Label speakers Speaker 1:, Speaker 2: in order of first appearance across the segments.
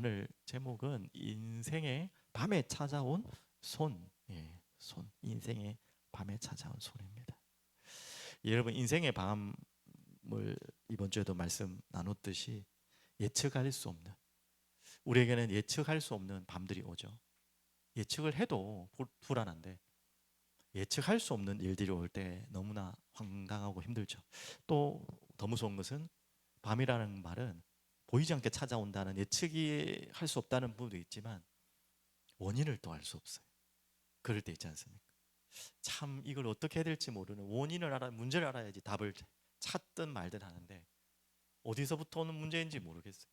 Speaker 1: 오늘 제목은 인생의 밤에 찾아온 손. 손. 인생의 밤에 찾아온 손입니다. 여러분, 인생의 밤을 이번 주에도 말씀 나눴듯이 예측할 수 없는, 우리에게는 예측할 수 없는 밤들이 오죠. 예측을 해도 불안한데 예측할 수 없는 일들이 올 때 너무나 황당하고 힘들죠. 또 더 무서운 것은 밤이라는 말은 보이지 않게 찾아온다는, 예측이 할 수 없다는 부분도 있지만 원인을 또 알 수 없어요. 그럴 때 있지 않습니까? 참 이걸 어떻게 해야 될지 모르는, 원인을 알아, 문제를 알아야지 답을 찾든 말든 하는데 어디서부터 오는 문제인지 모르겠어요.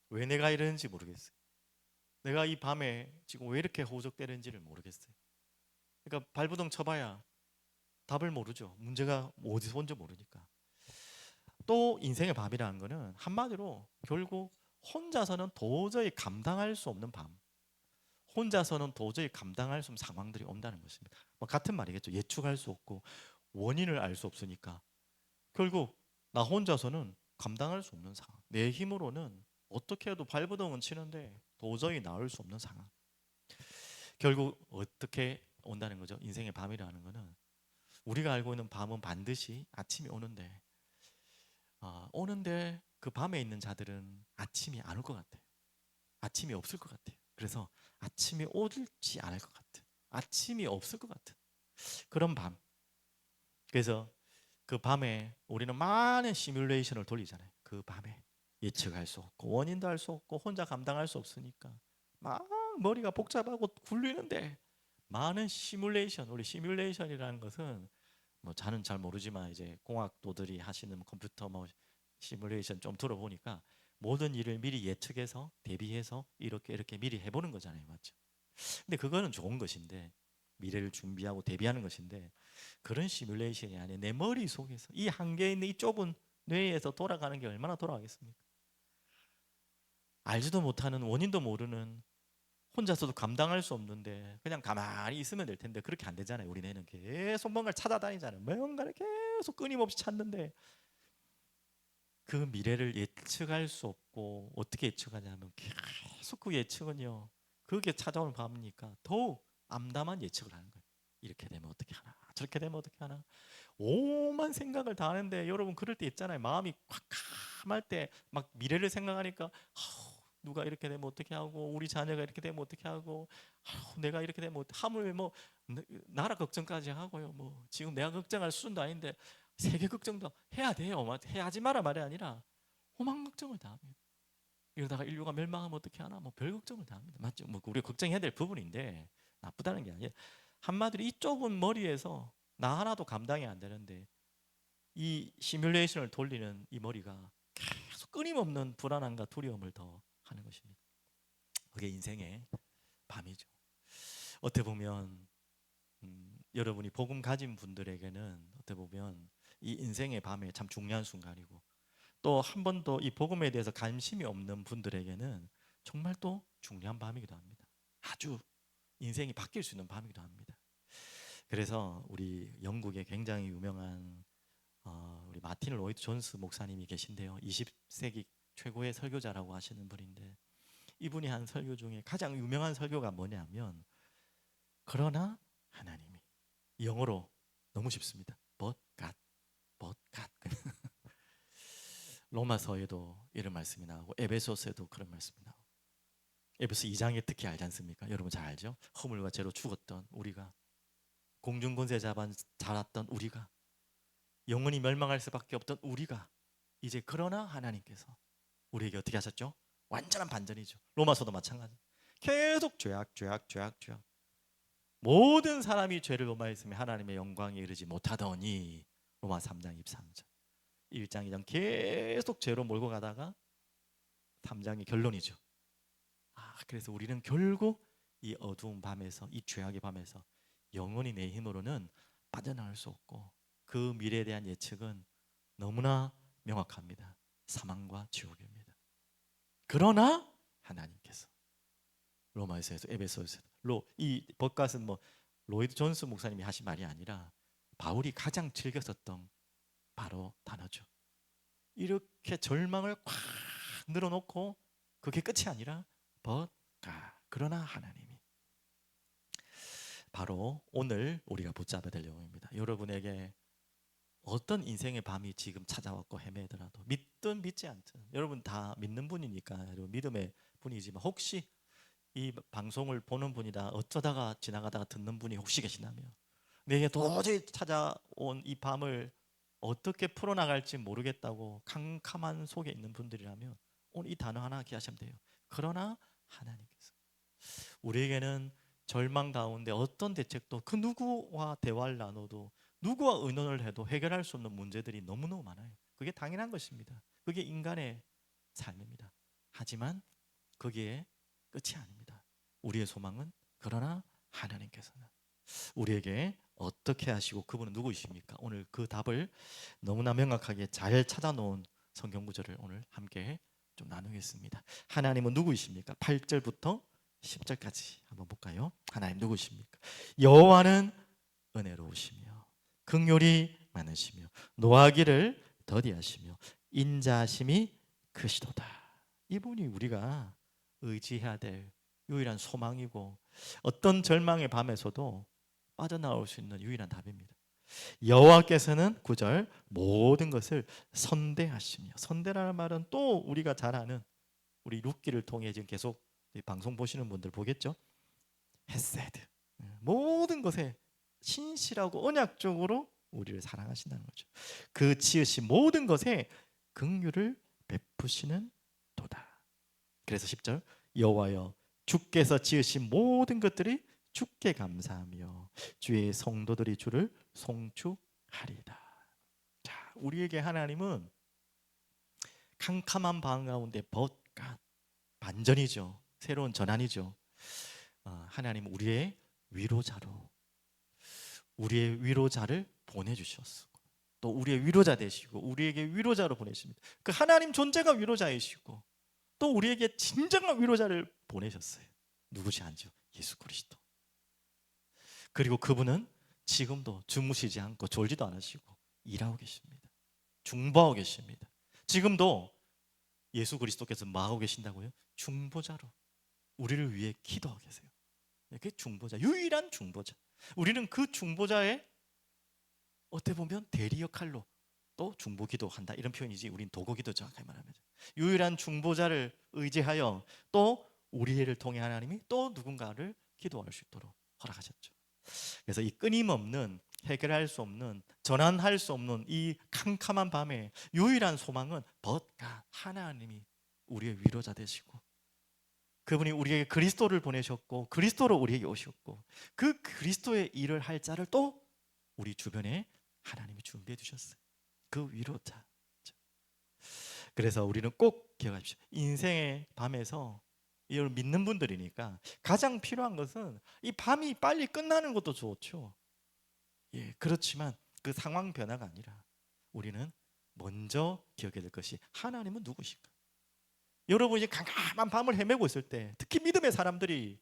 Speaker 1: 왜 내가 이러는지 모르겠어요. 내가 이 밤에 지금 왜 이렇게 호적되는지를 모르겠어요. 그러니까 발버둥 쳐봐야 답을 모르죠. 문제가 어디서 온지 모르니까. 또 인생의 밤이라는 거는 한마디로 결국 혼자서는 도저히 감당할 수 없는 밤, 혼자서는 도저히 감당할 수 없는 상황들이 온다는 것입니다. 뭐 같은 말이겠죠. 예측할 수 없고 원인을 알 수 없으니까 결국 나 혼자서는 감당할 수 없는 상황, 내 힘으로는 어떻게 해도 발버둥은 치는데 도저히 나을 수 없는 상황. 결국 어떻게 온다는 거죠? 인생의 밤이라는 거는, 우리가 알고 있는 밤은 반드시 아침이 오는데, 오는데 그 밤에 있는 자들은 아침이 안 올 것 같아요. 아침이 없을 것 같아요. 그래서 아침이 오지 않을 것 같은, 아침이 없을 것 같은 그런 밤. 그래서 그 밤에 우리는 많은 시뮬레이션을 돌리잖아요. 그 밤에 예측할 수 없고 원인도 알 수 없고 혼자 감당할 수 없으니까 막 머리가 복잡하고 굴리는데 많은 시뮬레이션. 우리 시뮬레이션이라는 것은 뭐 저는 잘 모르지만 이제 공학도들이 하시는 컴퓨터 뭐 시뮬레이션 좀 들어보니까 모든 일을 미리 예측해서 대비해서 이렇게 미리 해보는 거잖아요, 맞죠? 근데 그거는 좋은 것인데, 미래를 준비하고 대비하는 것인데, 그런 시뮬레이션이 아니에요. 내 머릿속에서 이 한계에 있는 이 좁은 뇌에서 돌아가는 게 얼마나 돌아가겠습니까? 알지도 못하는, 원인도 모르는, 혼자서도 감당할 수 없는데 그냥 가만히 있으면 될 텐데 그렇게 안 되잖아요. 우리 뇌는 계속 뭔가를 찾아다니잖아요. 뭔가를 계속 끊임없이 찾는데 그 미래를 예측할 수 없고, 어떻게 예측하냐면 계속 그 예측은요, 그게 찾아오는 밤이니까 더욱 암담한 예측을 하는 거예요. 이렇게 되면 어떻게 하나, 저렇게 되면 어떻게 하나, 오만 생각을 다 하는데, 여러분 그럴 때 있잖아요. 마음이 캄캄할 때 막 미래를 생각하니까 누가 이렇게 되면 어떻게 하고, 우리 자녀가 이렇게 되면 어떻게 하고, 내가 이렇게 되면 하물 뭐 나라 걱정까지 하고요. 뭐 지금 내가 걱정할 수준도 아닌데 세계 걱정도 해야 돼요. 해야지 마라 말이 아니라 오만 걱정을 다 합니다. 이러다가 인류가 멸망하면 어떻게 하나, 뭐 별 걱정을 다 합니다. 맞죠? 뭐 우리가 걱정해야 될 부분인데 나쁘다는 게 아니에요. 한마디로 이 좁은 머리에서 나 하나도 감당이 안 되는데 이 시뮬레이션을 돌리는 이 머리가 계속 끊임없는 불안함과 두려움을 더 하는 것입니다. 그게 인생의 밤이죠. 어떻게 보면 여러분이 복음 가진 분들에게는 어떻게 보면 이 인생의 밤에 참 중요한 순간이고, 또 한 번도 이 복음에 대해서 관심이 없는 분들에게는 정말 또 중요한 밤이기도 합니다. 아주 인생이 바뀔 수 있는 밤이기도 합니다. 그래서 우리 영국에 굉장히 유명한 우리 마틴 로이드 존스 목사님이 계신데요. 20세기 최고의 설교자라고 하시는 분인데, 이분이 한 설교 중에 가장 유명한 설교가 뭐냐면, 그러나 하나님이, 영어로 너무 쉽습니다. But God. 로마서에도 이런 말씀이 나오고 에베소서에도 그런 말씀이 나오고, 에베소 2장에 특히 알지 않습니까? 여러분 잘 알죠? 허물과 죄로 죽었던 우리가, 공중권세 자랐던 우리가, 영원히 멸망할 수밖에 없던 우리가, 이제 그러나 하나님께서 우리에게 어떻게 하셨죠? 완전한 반전이죠. 로마서도 마찬가지. 계속 죄악. 모든 사람이 죄를 범하였으며 하나님의 영광에 이르지 못하더니, 로마 3장 23절, 1장 2장 계속 죄로 몰고 가다가 3장이 결론이죠. 그래서 우리는 결국 이 어두운 밤에서, 이 죄악의 밤에서 영원히 내 힘으로는 빠져나올 수 없고, 그 미래에 대한 예측은 너무나 명확합니다. 사망과 지옥입니다. 그러나 하나님께서, 로마에서에서 에베소에서, 이 벗갓은 뭐 로이드 존스 목사님이 하신 말이 아니라 바울이 가장 즐겨 썼던 바로 단어죠. 이렇게 절망을 꽉 늘어놓고 그게 끝이 아니라 but God. 그러나 하나님이. 바로 오늘 우리가 붙잡아야 될 내용입니다. 여러분에게 어떤 인생의 밤이 지금 찾아왔고 헤매더라도 믿든 믿지 않든 여러분 다 믿는 분이니까 여러분 믿음의 분이지만 혹시 이 방송을 보는 분이다 어쩌다가 지나가다가 듣는 분이 혹시 계시다면 내게 도저히 찾아온 이 밤을 어떻게 풀어나갈지 모르겠다고 캄캄한 속에 있는 분들이라면 오늘 이 단어 하나 기억하시면 돼요. 그러나 하나님께서. 우리에게는 절망 가운데 어떤 대책도 그 누구와 대화를 나눠도 누구와 의논을 해도 해결할 수 없는 문제들이 너무너무 많아요. 그게 당연한 것입니다. 그게 인간의 삶입니다. 하지만 거기에 끝이 아닙니다. 우리의 소망은 그러나 하나님께서는 우리에게 어떻게 하시고 그분은 누구이십니까? 오늘 그 답을 너무나 명확하게 잘 찾아놓은 성경 구절을 오늘 함께 좀 나누겠습니다. 하나님은 누구이십니까? 8절부터 10절까지 한번 볼까요? 하나님 누구십니까? 여호와는 은혜로우시며 긍휼이 많으시며 노하기를 더디하시며 인자하심이 크시도다. 이분이 우리가 의지해야 될 유일한 소망이고 어떤 절망의 밤에서도 빠져나올 수 있는 유일한 답입니다. 여호와께서는 9절 모든 것을 선대하시며, 선대라는 말은 또 우리가 잘 아는 우리 룻기를 통해 지금 계속 방송 보시는 분들 보겠죠? 헤세드, 모든 것에 신실하고 언약적으로 우리를 사랑하신다는 거죠. 그 지으신 모든 것에 긍휼을 베푸시는 도다. 그래서 10절 여호와여 주께서 지으신 모든 것들이 주께 감사하며 주의 성도들이 주를 송축하리이다. 자, 우리에게 하나님은 캄캄한 방 가운데 벗가 반전이죠. 새로운 전환이죠. 하나님은 우리의 위로자로 우리의 위로자를 보내주셨고 또 우리의 위로자 되시고 우리에게 위로자로 보내십니다. 그 하나님 존재가 위로자이시고 또 우리에게 진정한 위로자를 보내셨어요. 누구시 안죠? 예수 그리스도. 그리고 그분은 지금도 주무시지 않고 졸지도 않으시고 일하고 계십니다. 중보하고 계십니다. 지금도 예수 그리스도께서 뭐 하고 계신다고요? 중보자로 우리를 위해 기도하고 계세요. 그게 중보자, 유일한 중보자. 우리는 그 중보자의 어떻게 보면 대리 역할로 또 중보 기도한다 이런 표현이지 우린 도고 기도 정확하게 말하면 유일한 중보자를 의지하여 또 우리를 통해 하나님이 또 누군가를 기도할 수 있도록 허락하셨죠. 그래서 이 끊임없는 해결할 수 없는 전환할 수 없는 이 캄캄한 밤에 유일한 소망은 벗가 하나님이 우리의 위로자 되시고 그분이 우리에게 그리스도를 보내셨고 그리스도로 우리에게 오셨고 그 그리스도의 일을 할 자를 또 우리 주변에 하나님이 준비해 주셨어요. 그 위로자. 그래서 우리는 꼭 기억하십시오. 인생의 밤에서 이걸 믿는 분들이니까 가장 필요한 것은 이 밤이 빨리 끝나는 것도 좋죠. 예, 그렇지만 그 상황 변화가 아니라 우리는 먼저 기억해야 될 것이 하나님은 누구신가? 여러분이 캄캄한 밤을 헤매고 있을 때 특히 믿음의 사람들이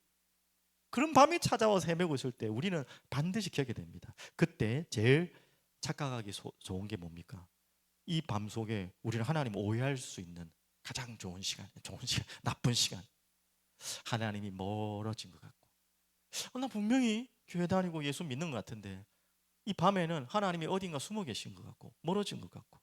Speaker 1: 그런 밤이 찾아와서 헤매고 있을 때 우리는 반드시 기억해야 됩니다. 그때 제일 착각하기 좋은 게 뭡니까? 이 밤 속에 우리는 하나님 오해할 수 있는 가장 좋은 시간, 나쁜 시간. 하나님이 멀어진 것 같고 나 분명히 교회 다니고 예수 믿는 것 같은데 이 밤에는 하나님이 어딘가 숨어 계신 것 같고 멀어진 것 같고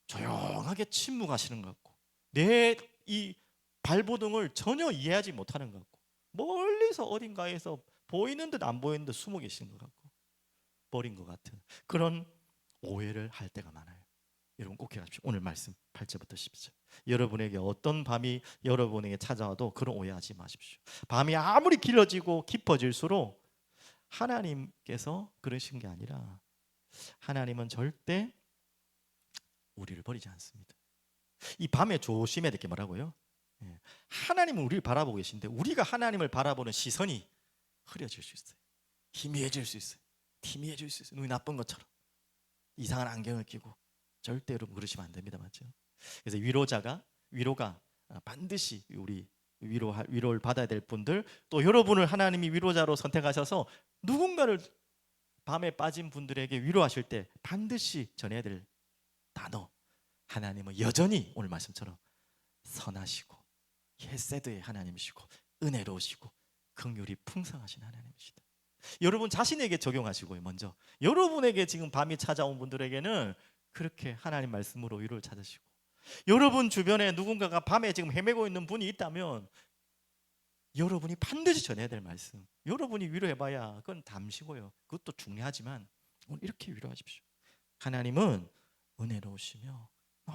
Speaker 1: 조용하게 침묵하시는 것 같고 내 이 발버둥을 전혀 이해하지 못하는 것 같고 멀리서 어딘가에서 보이는 듯 안 보이는 듯 숨어 계신 것 같고 버린 것 같은 그런 오해를 할 때가 많아요. 여러분 꼭 기억하십시오. 오늘 말씀 8절부터 10절 여러분에게 어떤 밤이 여러분에게 찾아와도 그런 오해하지 마십시오. 밤이 아무리 길어지고 깊어질수록 하나님께서 그러신 게 아니라 하나님은 절대 우리를 버리지 않습니다. 이 밤에 조심해야 될 게 뭐라고요? 하나님은 우리를 바라보고 계신데 우리가 하나님을 바라보는 시선이 흐려질 수 있어요. 희미해질 수 있어요. 희미해질 수 있어요. 눈이 나쁜 것처럼 이상한 안경을 끼고 절대 여러분 그러시면 안 됩니다. 맞죠? 그래서 위로가 반드시 우리 위로를 받아야 될 분들 또 여러분을 하나님이 위로자로 선택하셔서 누군가를 밤에 빠진 분들에게 위로하실 때 반드시 전해야 될 단어 하나님은 여전히 오늘 말씀처럼 선하시고 헤세드의 하나님이시고 은혜로우시고 긍휼이 풍성하신 하나님이시다. 여러분 자신에게 적용하시고요. 먼저 여러분에게 지금 밤이 찾아온 분들에게는 그렇게 하나님 말씀으로 위로를 찾으시고, 여러분 주변에 누군가가 밤에 지금 헤매고 있는 분이 있다면 여러분이 반드시 전해야 될 말씀, 여러분이 위로해봐야 그건 담시고요, 그것도 중요하지만 오늘 이렇게 위로하십시오. 하나님은 은혜로우시며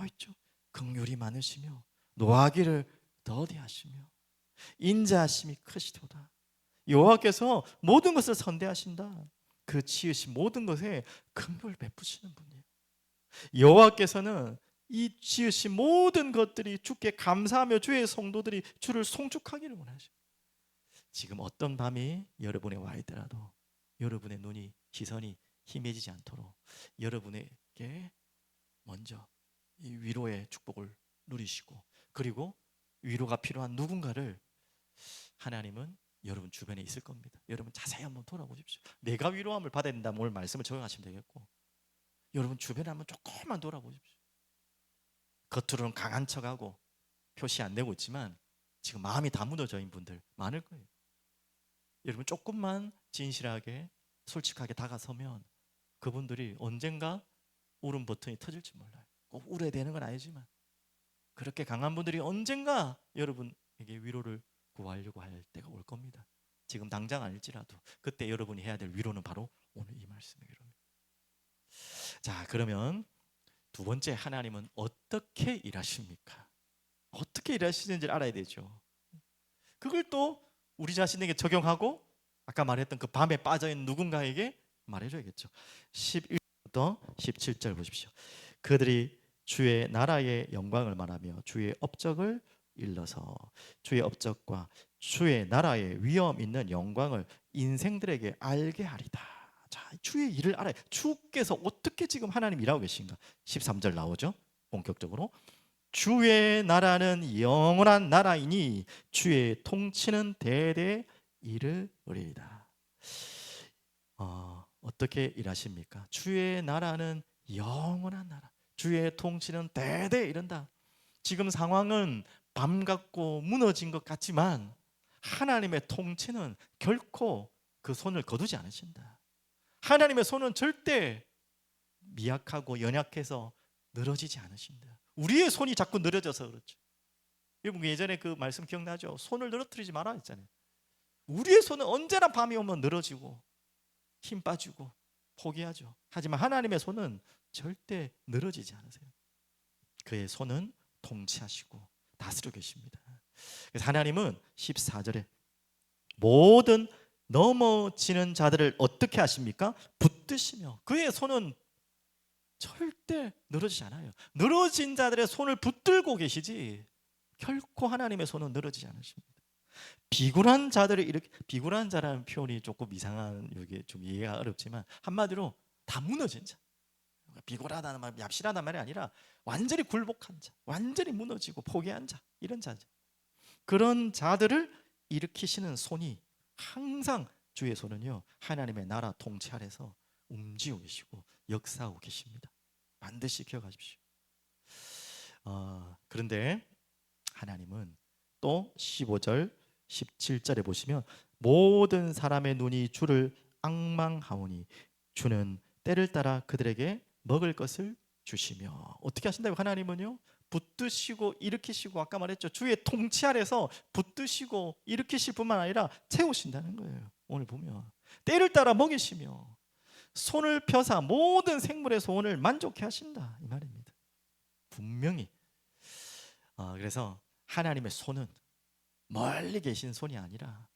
Speaker 1: 있죠, 긍휼이 많으시며 노하기를 더디하시며 인자하심이 크시도다. 여호와께서 모든 것을 선대하신다. 그 지으신 모든 것에 긍휼을 베푸시는 분이에요. 여호와께서는 이 지으신 모든 것들이 주께 감사하며 주의 성도들이 주를 송축하기를 원하셔요. 지금 어떤 밤이 여러분에 와 있더라도 여러분의 눈이, 시선이 힘해지지 않도록 여러분에게 먼저 이 위로의 축복을 누리시고, 그리고 위로가 필요한 누군가를 하나님은 여러분 주변에 있을 겁니다. 여러분 자세히 한번 돌아보십시오. 내가 위로함을 받아야 된다면 오늘 말씀을 적용하시면 되겠고, 여러분 주변에 한번 조금만 돌아보십시오. 겉으로는 강한 척하고 표시 안 내고 있지만 지금 마음이 다 무너져 있는 분들 많을 거예요. 여러분 조금만 진실하게 솔직하게 다가서면 그분들이 언젠가 울음 버튼이 터질지 몰라요. 꼭 울어야 되는 건 아니지만 그렇게 강한 분들이 언젠가 여러분에게 위로를 구하려고 할 때가 올 겁니다. 지금 당장 아닐지라도 그때 여러분이 해야 될 위로는 바로 오늘 이 말씀의 위로입니다. 자, 그러면 두 번째, 하나님은 어떻게 일하십니까? 어떻게 일하시는지를 알아야 되죠. 그걸 또 우리 자신에게 적용하고 아까 말했던 그 밤에 빠져있는 누군가에게 말해줘야겠죠. 11절부터 17절 보십시오. 그들이 주의 나라의 영광을 말하며 주의 업적을 일러서 주의 업적과 주의 나라의 위엄 있는 영광을 인생들에게 알게 하리다. 자, 주의 일을 알아요. 주께서 어떻게 지금 하나님 일하고 계신가? 13절 나오죠. 본격적으로 주의 나라는 영원한 나라이니 주의 통치는 대대 이르리이다. 어떻게 일하십니까? 주의 나라는 영원한 나라, 주의 통치는 대대 이른다. 지금 상황은 밤 같고 무너진 것 같지만 하나님의 통치는 결코 그 손을 거두지 않으신다. 하나님의 손은 절대 미약하고 연약해서 늘어지지 않으신다. 우리의 손이 자꾸 늘어져서 그렇죠. 여러분 예전에 그 말씀 기억나죠? 손을 늘어뜨리지 마라 했잖아요. 우리의 손은 언제나 밤이 오면 늘어지고 힘 빠지고 포기하죠. 하지만 하나님의 손은 절대 늘어지지 않으세요. 그의 손은 통치하시고 다스려 계십니다. 그래서 하나님은 14절에 모든 넘어지는 자들을 어떻게 하십니까? 붙드시며, 그의 손은 절대 늘어지지 않아요. 늘어진 자들의 손을 붙들고 계시지 결코 하나님의 손은 늘어지지 않으십니다. 비굴한 자들을 이렇게, 비굴한 자라는 표현이 조금 이상한, 이게 좀 이해가 어렵지만 한마디로 다 무너진 자, 비굴하다는 말, 얍실하다는 말이 아니라 완전히 굴복한 자, 완전히 무너지고 포기한 자, 이런 자죠. 그런 자들을 일으키시는 손이 항상, 주의 손은요 하나님의 나라 통치 아래서 움직이고 계시고 역사하고 계십니다. 반드시 기억하십시오. 그런데 하나님은 또 15절 17절에 보시면 모든 사람의 눈이 주를 앙망하오니 주는 때를 따라 그들에게 먹을 것을 주시며. 어떻게 하신다고? 하나님은요 붙드시고 일으키시고, 아까 말했죠, 주의 통치 아래서 붙드시고 일으키실 뿐만 아니라 채우신다는 거예요. 오늘 보면 때를 따라 먹이시며 손을 펴사 모든 생물의 소원을 만족해 하신다 이 말입니다. 분명히. 그래서 하나님의 손은 멀리 계신 손이 아니라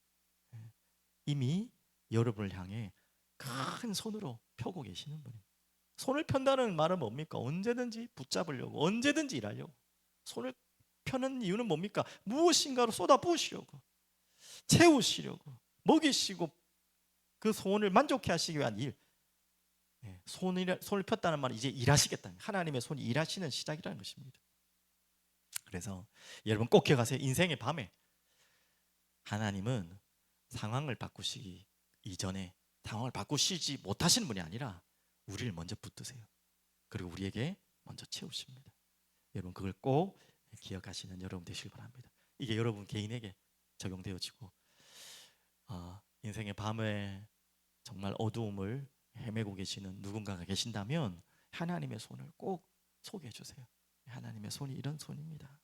Speaker 1: 이미 여러분을 향해 큰 손으로 펴고 계시는 분입니다. 손을 편다는 말은 뭡니까? 언제든지 붙잡으려고, 언제든지 일하려고. 손을 펴는 이유는 뭡니까? 무엇인가로 쏟아 부으시려고, 채우시려고, 먹이시고 그 소원을 만족해 하시기 위한 일. 손을 폈다는 말은 이제 일하시겠다. 하나님의 손이 일하시는 시작이라는 것입니다. 그래서 여러분 꼭 기억하세요. 인생의 밤에 하나님은 상황을 바꾸시기 이전에 상황을 바꾸시지 못하시는 분이 아니라 우리를 먼저 붙드세요. 그리고 우리에게 먼저 채우십니다. 여러분 그걸 꼭 기억하시는 여러분 되시길 바랍니다. 이게 여러분 개인에게 적용되어지고 인생의 밤에 정말 어두움을 헤매고 계시는 누군가가 계신다면 하나님의 손을 꼭 소개해 주세요. 하나님의 손이 이런 손입니다.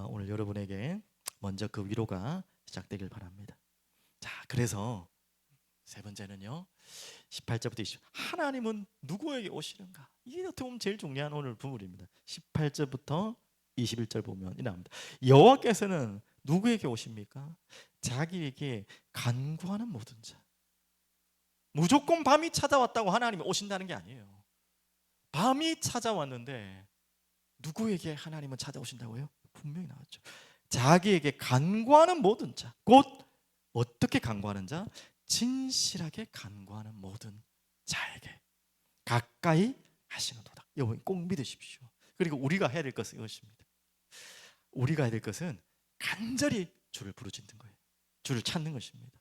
Speaker 1: 오늘 여러분에게 먼저 그 위로가 시작되길 바랍니다. 자, 그래서 세 번째는요, 18절부터 20절. 하나님은 누구에게 오시는가? 이게 어떻게 보면 제일 중요한 오늘 부분입니다. 18절부터 21절 보면 이 나옵니다. 여호와께서는 누구에게 오십니까? 자기에게 간구하는 모든 자. 무조건 밤이 찾아왔다고 하나님이 오신다는 게 아니에요. 밤이 찾아왔는데 누구에게 하나님은 찾아오신다고요? 분명히 나왔죠. 자기에게 간구하는 모든 자, 곧 어떻게 간구하는 자? 진실하게 간구하는 모든 자에게 가까이 하시는도다. 여러분 꼭 믿으십시오. 그리고 우리가 해야 될 것은 이것입니다. 우리가 해야 될 것은 간절히 주를 부르짖는 거예요. 주를 찾는 것입니다.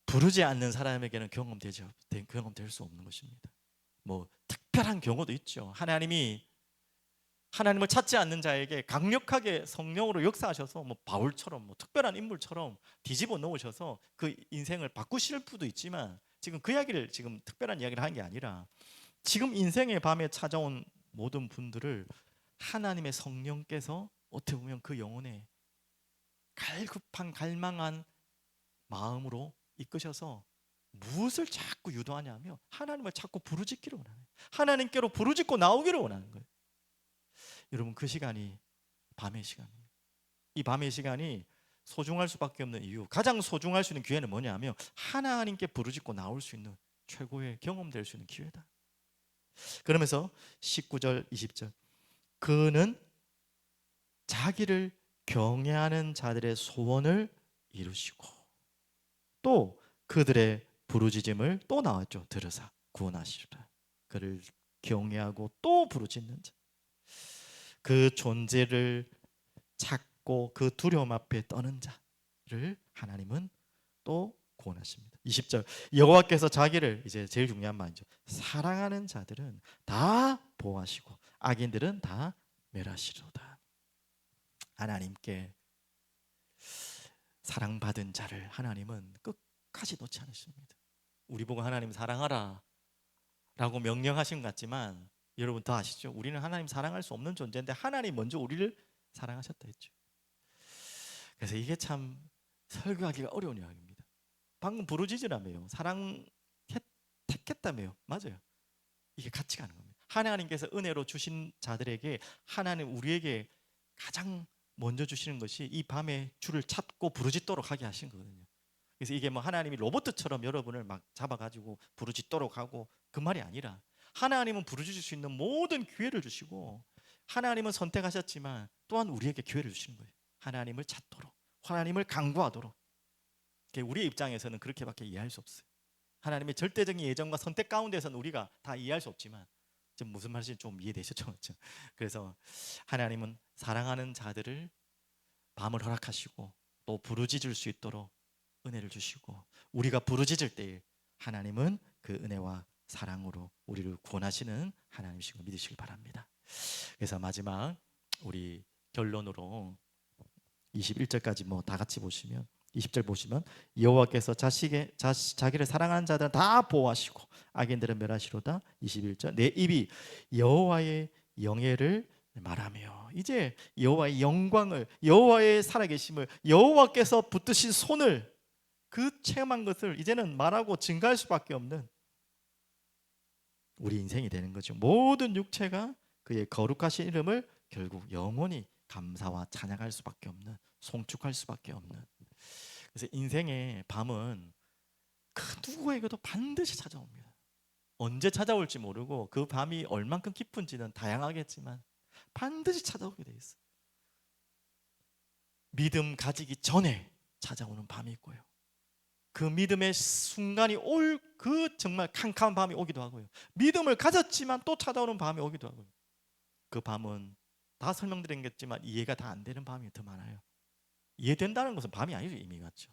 Speaker 1: 부르지 않는 사람에게는 경험될 수 없는 것입니다. 뭐 특별한 경우도 있죠. 하나님을 찾지 않는 자에게 강력하게 성령으로 역사하셔서 뭐 바울처럼 뭐 특별한 인물처럼 뒤집어 놓으셔서 그 인생을 바꾸실 수도 있지만, 지금 그 이야기를 지금 특별한 이야기를 하는 게 아니라 지금 인생의 밤에 찾아온 모든 분들을 하나님의 성령께서 어떻게 보면 그 영혼에 갈급한 갈망한 마음으로 이끄셔서 무엇을 자꾸 유도하냐면 하나님을 자꾸 부르짖기를 원하는 거예요. 하나님께로 부르짖고 나오기를 원하는 거예요. 여러분 그 시간이 밤의 시간이에요. 이 밤의 시간이 소중할 수밖에 없는 이유, 가장 소중할 수 있는 기회는 뭐냐면 하나님께 부르짖고 나올 수 있는 최고의 경험될 수 있는 기회다. 그러면서 19절 20절 그는 자기를 경외하는 자들의 소원을 이루시고 또 그들의 부르짖음을 또 나왔죠. 들으사 구원하시리라. 그를 경외하고 또 부르짖는 자, 그 존재를 찾고 그 두려움 앞에 떠는 자를 하나님은 또 구원하십니다. 20절 여호와께서 자기를, 이제 제일 중요한 말이죠, 사랑하는 자들은 다 보호하시고 악인들은 다 멸하시리로다. 하나님께 사랑받은 자를 하나님은 끝까지 놓지 않으십니다. 우리 보고 하나님 사랑하라 라고 명령하신 것 같지만 여러분 더 아시죠? 우리는 하나님 사랑할 수 없는 존재인데 하나님 먼저 우리를 사랑하셨다 했죠. 그래서 이게 참 설교하기가 어려운 이야기입니다. 방금 부르짖으라며요. 택했다며요. 맞아요. 이게 같이 가는 겁니다. 하나님께서 은혜로 주신 자들에게 하나님 우리에게 가장 먼저 주시는 것이 이 밤에 주를 찾고 부르짖도록 하게 하신 거거든요. 그래서 이게 뭐 하나님이 로봇처럼 여러분을 막 잡아가지고 부르짖도록 하고 그 말이 아니라 하나님은 부르짖을 수 있는 모든 기회를 주시고 하나님은 선택하셨지만 또한 우리에게 기회를 주시는 거예요. 하나님을 찾도록, 하나님을 간구하도록. 우리의 입장에서는 그렇게밖에 이해할 수 없어요. 하나님의 절대적인 예정과 선택 가운데서는 우리가 다 이해할 수 없지만 지금 무슨 말인지 좀 이해되셨죠? 그래서 하나님은 사랑하는 자들을 밤을 허락하시고 또 부르짖을 수 있도록 은혜를 주시고 우리가 부르짖을 때 하나님은 그 은혜와 사랑으로 우리를 구원하시는 하나님이신 걸 믿으시길 바랍니다. 그래서 마지막 우리 결론으로 21절까지 뭐 다 같이 보시면 20절 보시면 여호와께서 자기를 사랑하는 자들은 다 보호하시고 악인들은 멸하시로다. 21절 내 입이 여호와의 영예를 말하며, 이제 여호와의 영광을, 여호와의 살아계심을, 여호와께서 붙드신 손을 그 체험한 것을 이제는 말하고 증가할 수밖에 없는 우리 인생이 되는 거죠. 모든 육체가 그의 거룩하신 이름을 결국 영원히 감사와 찬양할 수밖에 없는, 송축할 수밖에 없는. 그래서 인생의 밤은 그 누구에게도 반드시 찾아옵니다. 언제 찾아올지 모르고 그 밤이 얼만큼 깊은지는 다양하겠지만 반드시 찾아오게 돼 있어요. 믿음 가지기 전에 찾아오는 밤이 있고요. 그 믿음의 순간이 그 정말 캄캄한 밤이 오기도 하고요. 믿음을 가졌지만 또 찾아오는 밤이 오기도 하고요. 그 밤은 다 설명드렸겠지만 이해가 다 안 되는 밤이 더 많아요. 이해된다는 것은 밤이 아니죠. 이미 맞죠.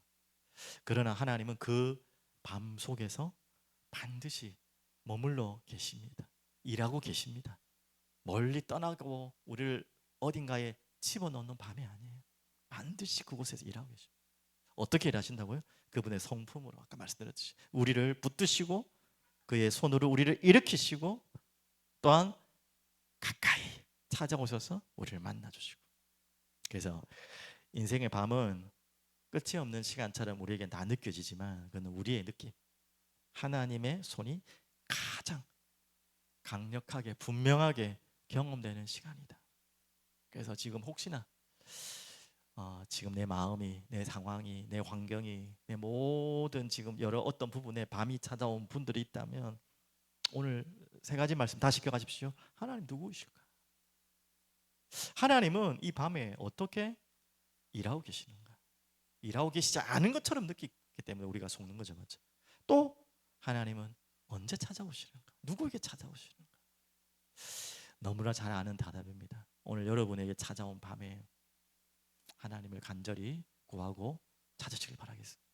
Speaker 1: 그러나 하나님은 그 밤 속에서 반드시 머물러 계십니다. 일하고 계십니다. 멀리 떠나고 우리를 어딘가에 집어넣는 밤이 아니에요. 반드시 그곳에서 일하고 계십니다. 어떻게 일하신다고요? 그분의 성품으로 아까 말씀드렸듯이 우리를 붙드시고 그의 손으로 우리를 일으키시고 또한 가까이 찾아오셔서 우리를 만나주시고. 그래서 인생의 밤은 끝이 없는 시간처럼 우리에게 다 느껴지지만 그건 우리의 느낌, 하나님의 손이 가장 강력하게 분명하게 경험되는 시간이다. 그래서 지금 혹시나 지금 내 마음이, 내 상황이, 내 환경이, 내 모든 지금 여러 어떤 부분에 밤이 찾아온 분들이 있다면 오늘 세 가지 말씀 다시 기억하십시오. 하나님 누구이실까? 하나님은 이 밤에 어떻게 일하고 계시는가? 일하고 계시지 않은 것처럼 느끼기 때문에 우리가 속는 거죠, 맞죠? 또 하나님은 언제 찾아오시는가? 누구에게 찾아오시는가? 너무나 잘 아는 답입니다. 오늘 여러분에게 찾아온 밤에 하나님을 간절히 구하고 찾으시길 바라겠습니다.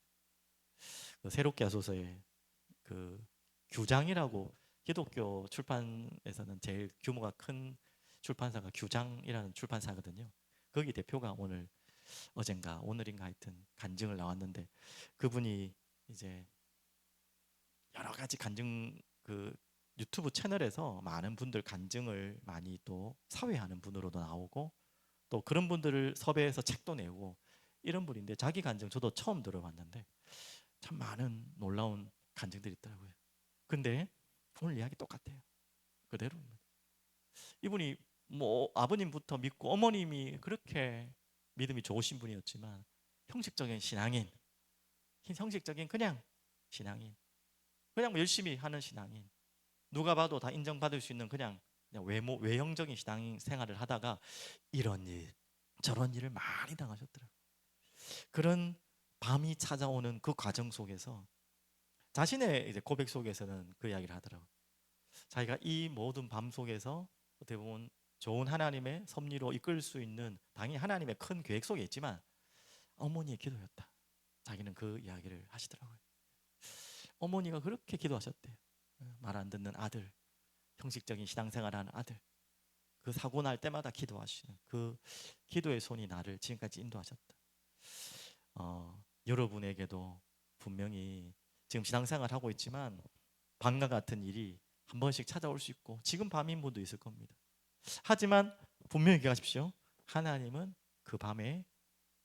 Speaker 1: 그 새롭게 하소서의 그 규장이라고 기독교 출판에서는 제일 규모가 큰 출판사가 규장이라는 출판사거든요. 거기 대표가 오늘 어젠가 오늘인가 하여튼 간증을 나왔는데 그분이 이제 여러 가지 간증 그 유튜브 채널에서 많은 분들 간증을 많이 또 사회하는 분으로도 나오고 또 그런 분들을 섭외해서 책도 내고 이런 분인데 자기 간증 저도 처음 들어봤는데 참 많은 놀라운 간증들이 있더라고요. 근데 오늘 이야기 똑같아요. 그대로입니다. 이분이 뭐 아버님부터 믿고 어머님이 그렇게 믿음이 좋으신 분이었지만 형식적인 신앙인, 형식적인 그냥 신앙인, 그냥 뭐 열심히 하는 신앙인, 누가 봐도 다 인정받을 수 있는 그냥 외형적인 신앙인 생활을 하다가 이런 일 저런 일을 많이 당하셨더라고요. 그런 밤이 찾아오는 그 과정 속에서 자신의 이제 고백 속에서는 그 이야기를 하더라고요. 자기가 이 모든 밤 속에서 어떻게 보면 좋은 하나님의 섭리로 이끌 수 있는 당연히 하나님의 큰 계획 속에 있지만 어머니의 기도였다. 자기는 그 이야기를 하시더라고요. 어머니가 그렇게 기도하셨대요. 말 안 듣는 아들, 형식적인 신앙생활하는 아들, 그 사고 날 때마다 기도하시는 그 기도의 손이 나를 지금까지 인도하셨다. 여러분에게도 분명히 지금 신앙생활 하고 있지만 밤과 같은 일이 한 번씩 찾아올 수 있고 지금 밤인 분도 있을 겁니다. 하지만 분명히 기억하십시오. 하나님은 그 밤에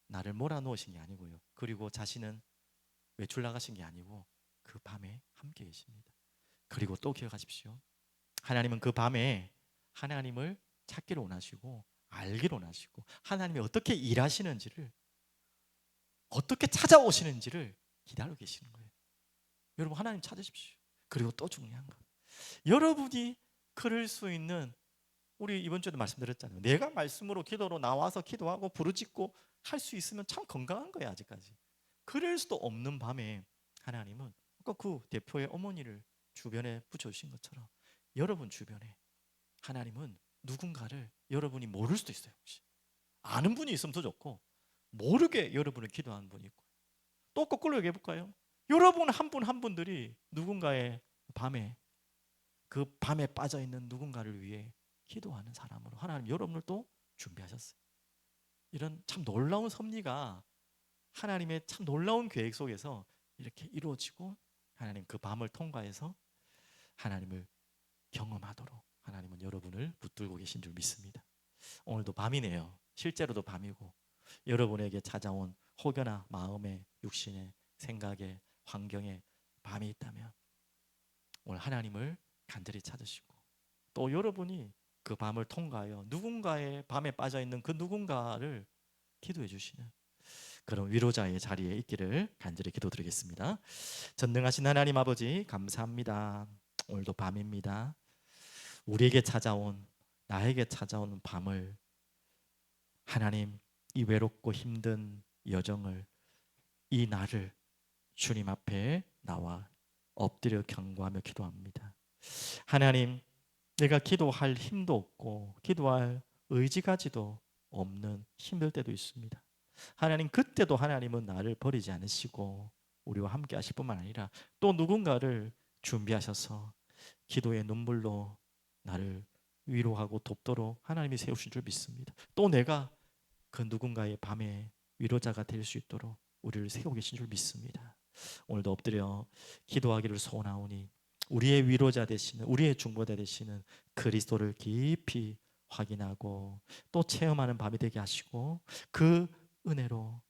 Speaker 1: 나를 몰아놓으신 게 아니고요. 그리고 자신은 외출 나가신 게 아니고 그 밤에 함께 계십니다. 그리고 또 기억하십시오. 하나님은 그 밤에 하나님을 찾기를 원하시고 알기를 원하시고 하나님이 어떻게 일하시는지를 어떻게 찾아오시는지를 기다리고 계시는 거예요. 여러분 하나님 찾으십시오. 그리고 또 중요한 거 여러분이 그럴 수 있는 우리 이번 주에도 말씀드렸잖아요. 내가 말씀으로 기도로 나와서 기도하고 부르짖고 할 수 있으면 참 건강한 거예요. 아직까지 그럴 수도 없는 밤에 하나님은 아까 그 대표의 어머니를 주변에 붙여주신 것처럼 여러분 주변에 하나님은 누군가를 여러분이 모를 수도 있어요. 혹시 아는 분이 있으면 더 좋고 모르게 여러분을 기도하는 분이 있고 또 거꾸로 얘기해 볼까요? 여러분 한 분 한 분들이 누군가의 밤에 그 밤에 빠져 있는 누군가를 위해 기도하는 사람으로 하나님 여러분을 또 준비하셨어요. 이런 참 놀라운 섭리가 하나님의 참 놀라운 계획 속에서 이렇게 이루어지고 하나님 그 밤을 통과해서 하나님을 경험하도록 하나님은 여러분을 붙들고 계신 줄 믿습니다. 오늘도 밤이네요. 실제로도 밤이고 여러분에게 찾아온 혹여나 마음에 육신에 생각에 환경에 밤이 있다면 오늘 하나님을 간절히 찾으시고 또 여러분이 그 밤을 통과하여 누군가의 밤에 빠져있는 그 누군가를 기도해 주시는 그런 위로자의 자리에 있기를 간절히 기도드리겠습니다. 전능하신 하나님 아버지 감사합니다. 오늘도 밤입니다. 우리에게 찾아온 나에게 찾아온 밤을 하나님 이 외롭고 힘든 여정을 이 날을 주님 앞에 나와 엎드려 경고하며 기도합니다. 하나님 내가 기도할 힘도 없고 기도할 의지가지도 없는 힘들 때도 있습니다. 하나님 그때도 하나님은 나를 버리지 않으시고 우리와 함께 하실 뿐만 아니라 또 누군가를 준비하셔서 기도의 눈물로 나를 위로하고 돕도록 하나님이 세우신 줄 믿습니다. 또 내가 그 누군가의 밤에 위로자가 될 수 있도록 우리를 세우고 계신 줄 믿습니다. 오늘도 엎드려 기도하기를 소원하오니 우리의 위로자 되시는, 우리의 중보자 되시는 그리스도를 깊이 확인하고 또 체험하는 밤이 되게 하시고, 그 은혜로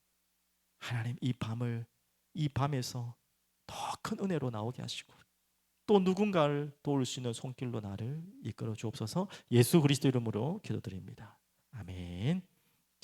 Speaker 1: 하나님 이 밤에서 더 큰 은혜로 나오게 하시고, 또 누군가를 도울 수 있는 손길로 나를 이끌어 주옵소서. 예수 그리스도 이름으로 기도드립니다. 아멘.